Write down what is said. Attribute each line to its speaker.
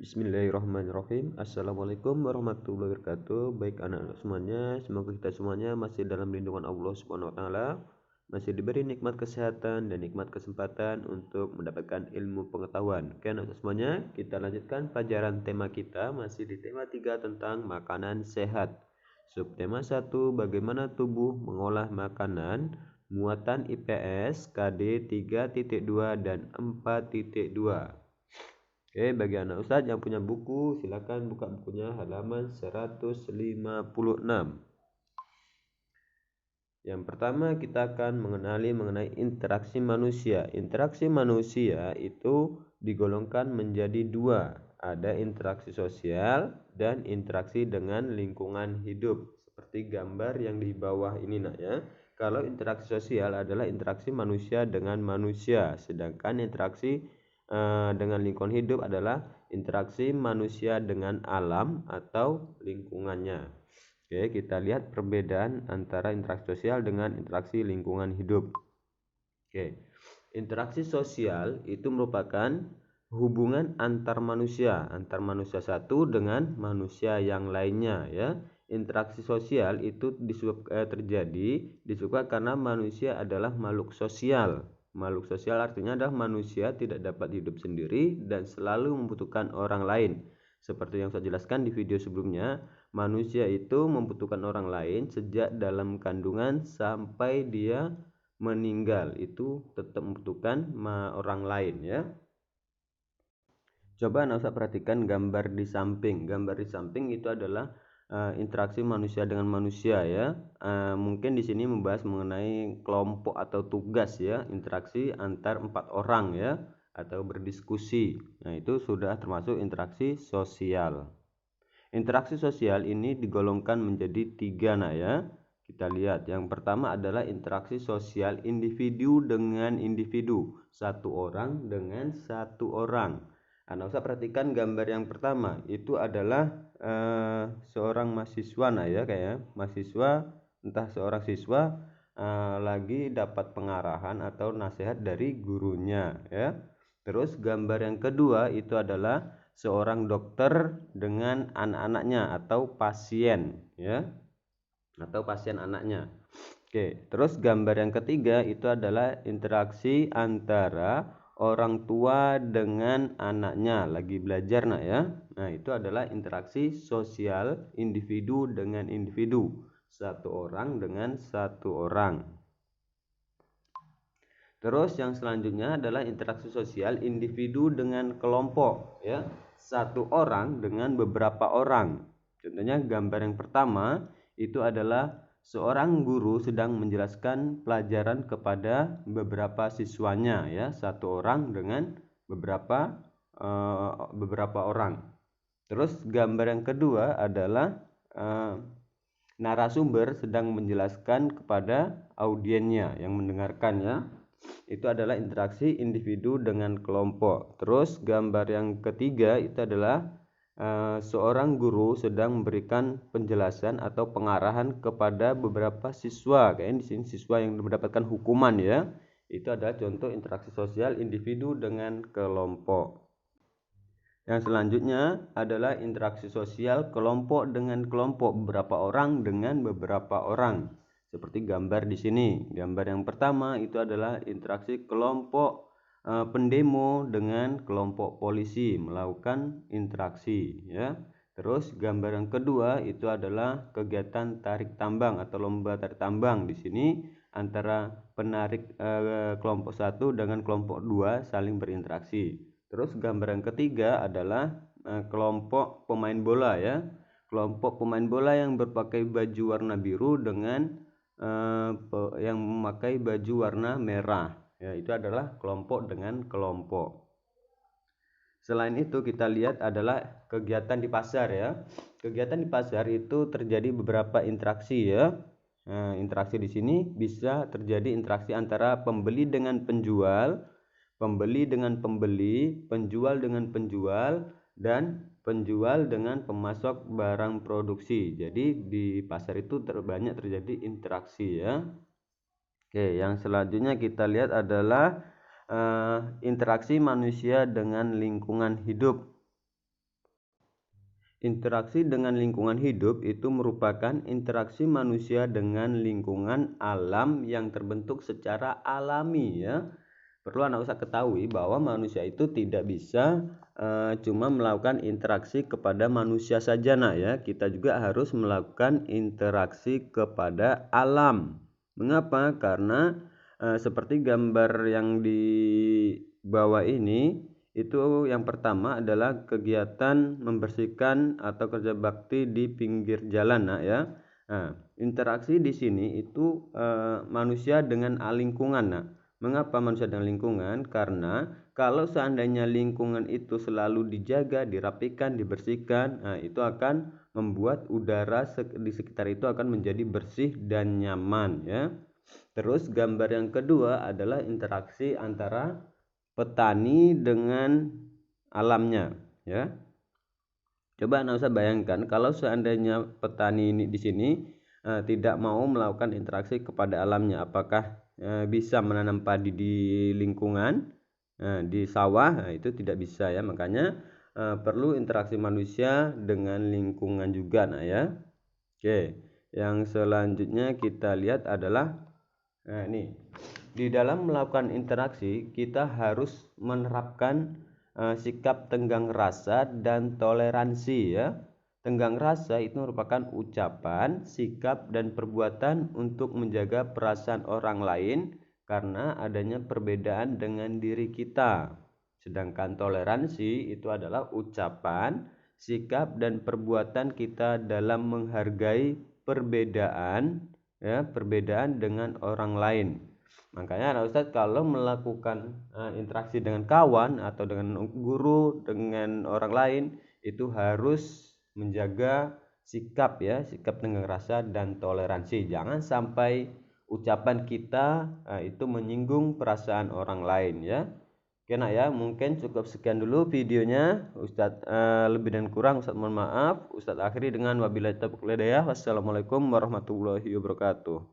Speaker 1: Bismillahirrahmanirrahim. Assalamualaikum warahmatullahi wabarakatuh. Baik anak-anak semuanya, semoga kita semuanya masih dalam lindungan Allah Subhanahu wa taala, masih diberi nikmat kesehatan dan nikmat kesempatan untuk mendapatkan ilmu pengetahuan. Oke, anak-anak semuanya, kita lanjutkan pelajaran tema kita masih di tema 3 tentang makanan sehat. Subtema 1, bagaimana tubuh mengolah makanan, muatan IPS KD 3.2 dan 4.2. Oke, bagi anak Ustadz yang punya buku, silakan buka bukunya halaman 156. Yang pertama kita akan mengenai interaksi manusia. Interaksi manusia itu digolongkan menjadi dua. Ada interaksi sosial dan interaksi dengan lingkungan hidup. Seperti gambar yang di bawah ini nak ya. Kalau interaksi sosial adalah interaksi manusia dengan manusia. Sedangkan interaksi dengan lingkungan hidup adalah interaksi manusia dengan alam atau lingkungannya. Oke, kita lihat perbedaan antara interaksi sosial dengan interaksi lingkungan hidup. Oke, interaksi sosial itu merupakan hubungan antar manusia satu dengan manusia yang lainnya ya. Interaksi sosial itu terjadi disebabkan karena manusia adalah makhluk sosial. Makhluk sosial artinya adalah manusia tidak dapat hidup sendiri dan selalu membutuhkan orang lain. Seperti yang saya jelaskan di video sebelumnya, manusia itu membutuhkan orang lain sejak dalam kandungan sampai dia meninggal, itu tetap membutuhkan orang lain ya. Coba Anda usah perhatikan gambar di samping. Gambar di samping itu adalah interaksi manusia dengan manusia ya. Mungkin di sini membahas mengenai kelompok atau tugas ya, interaksi antar 4 orang ya, atau berdiskusi. Nah, itu sudah termasuk interaksi sosial. Interaksi sosial ini digolongkan menjadi 3 nah ya. Kita lihat, yang pertama adalah interaksi sosial individu dengan individu, satu orang dengan satu orang. Anda usah perhatikan gambar yang pertama, itu adalah seorang mahasiswa nah ya, kayak mahasiswa, entah seorang siswa lagi dapat pengarahan atau nasihat dari gurunya ya. Terus gambar yang kedua itu adalah seorang dokter dengan anak-anaknya atau pasien ya, atau pasien anaknya. Oke, terus gambar yang ketiga itu adalah interaksi antara orang tua dengan anaknya lagi belajar nak ya. Nah, itu adalah interaksi sosial individu dengan individu, satu orang dengan satu orang. Terus yang selanjutnya adalah interaksi sosial individu dengan kelompok ya, satu orang dengan beberapa orang. Contohnya gambar yang pertama itu adalah seorang guru sedang menjelaskan pelajaran kepada beberapa siswanya ya, satu orang dengan beberapa orang. Terus gambar yang kedua adalah narasumber sedang menjelaskan kepada audiennya yang mendengarkannya. Itu adalah interaksi individu dengan kelompok. Terus gambar yang ketiga itu adalah seorang guru sedang memberikan penjelasan atau pengarahan kepada beberapa siswa. Kayaknya di sini siswa yang mendapatkan hukuman ya. Itu adalah contoh interaksi sosial individu dengan kelompok. Yang selanjutnya adalah interaksi sosial kelompok dengan kelompok, beberapa orang dengan beberapa orang. Seperti gambar di sini. Gambar yang pertama itu adalah interaksi kelompok pendemo dengan kelompok polisi melakukan interaksi ya. Terus gambar yang kedua itu adalah kegiatan tarik tambang atau lomba tarik tambang. Di sini antara penarik kelompok 1 dengan kelompok 2 saling berinteraksi. Terus gambar yang ketiga adalah kelompok pemain bola ya. Kelompok pemain bola yang berpakai baju warna biru dengan yang memakai baju warna merah. Ya, itu adalah kelompok dengan kelompok. Selain itu kita lihat adalah kegiatan di pasar ya. Kegiatan di pasar itu terjadi beberapa interaksi ya. Nah, interaksi di sini bisa terjadi interaksi antara pembeli dengan penjual, pembeli dengan pembeli, penjual dengan penjual, dan penjual dengan pemasok barang produksi. Jadi di pasar itu banyak terjadi interaksi ya. Oke, yang selanjutnya kita lihat adalah interaksi manusia dengan lingkungan hidup. interaksi dengan lingkungan hidup itu merupakan interaksi manusia dengan lingkungan alam yang terbentuk secara alami ya. Perlu anak usah ketahui bahwa manusia itu tidak bisa cuma melakukan interaksi kepada manusia saja nak ya. Kita juga harus melakukan interaksi kepada alam. Mengapa? Karena seperti gambar yang di bawah ini, itu yang pertama adalah kegiatan membersihkan atau kerja bakti di pinggir jalan nak ya. Nah, interaksi di sini itu manusia dengan lingkungan nak. Mengapa manusia dengan lingkungan? Karena kalau seandainya lingkungan itu selalu dijaga, dirapikan, dibersihkan, nah itu akan membuat udara di sekitar itu akan menjadi bersih dan nyaman ya. Terus gambar yang kedua adalah interaksi antara petani dengan alamnya ya. Coba Anda usah bayangkan kalau seandainya petani ini di sini tidak mau melakukan interaksi kepada alamnya, apakah bisa menanam padi di lingkungan di sawah? Nah, itu tidak bisa ya. Makanya perlu interaksi manusia dengan lingkungan juga nah ya. Oke, yang selanjutnya kita lihat adalah ini. Di dalam melakukan interaksi, kita harus menerapkan sikap tenggang rasa dan toleransi ya. Tenggang rasa itu merupakan ucapan, sikap, dan perbuatan untuk menjaga perasaan orang lain karena adanya perbedaan dengan diri kita. Sedangkan toleransi itu adalah ucapan, sikap, dan perbuatan kita dalam menghargai perbedaan ya, perbedaan dengan orang lain. Makanya anak Ustadz kalau melakukan interaksi dengan kawan atau dengan guru, dengan orang lain, itu harus menjaga sikap ya, sikap tenggang rasa dan toleransi. Jangan sampai ucapan kita itu menyinggung perasaan orang lain ya. Oke nak ya, mungkin cukup sekian dulu videonya. Ustadz lebih dan kurang Ustadz mohon maaf. Ustadz akhiri dengan wabillahi taufiq wal hidayah. Wassalamualaikum warahmatullahi wabarakatuh.